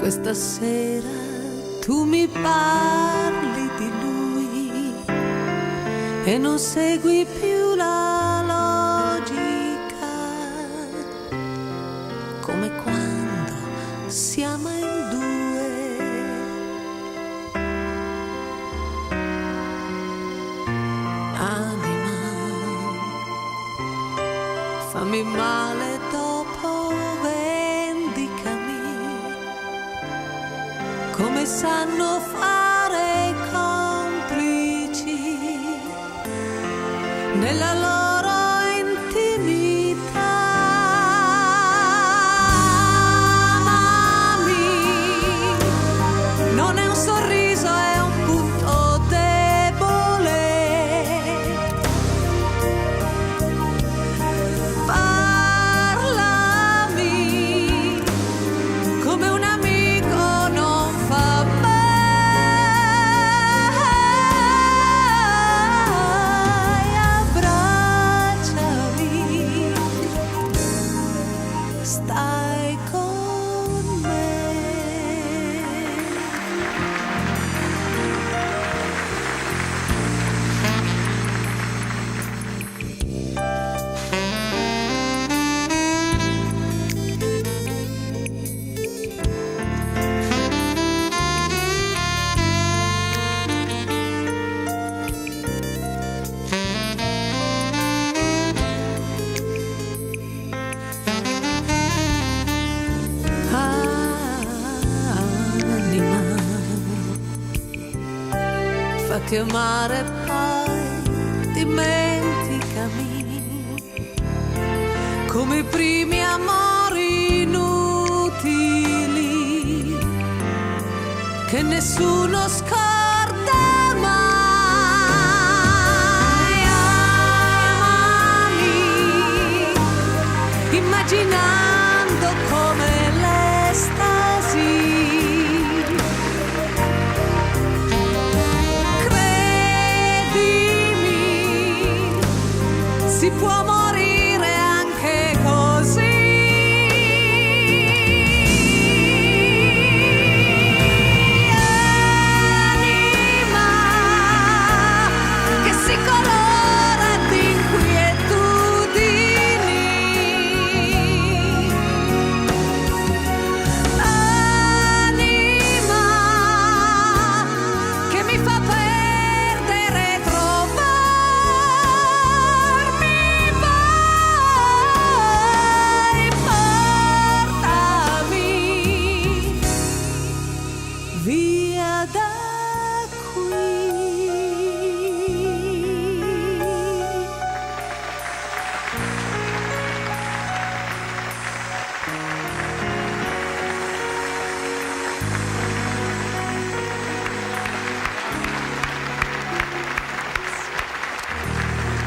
Questa sera tu mi parli di lui e non segui più la logica, come quando si ama in due. Anima, fammi male dopo, vendicami come sanno fare i complici nella loro intimità. Amami, non è un sorriso, è un punto debole. Parlami come un amico non fa mai. Abbracciami, stai con me. Anima, fatti amare poi, dimenticami come i primi amori inutili che nessuno scorda mai. Amami, immaginando come l'estasi. Credimi, si può morire anche così. Anima che si colora di inquietudini. Anima che mi fa perdere, trovarmi. Vai, portami via da qui.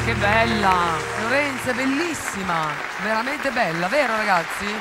Che bella! Lorenza, è bellissima! Veramente bella, vero ragazzi?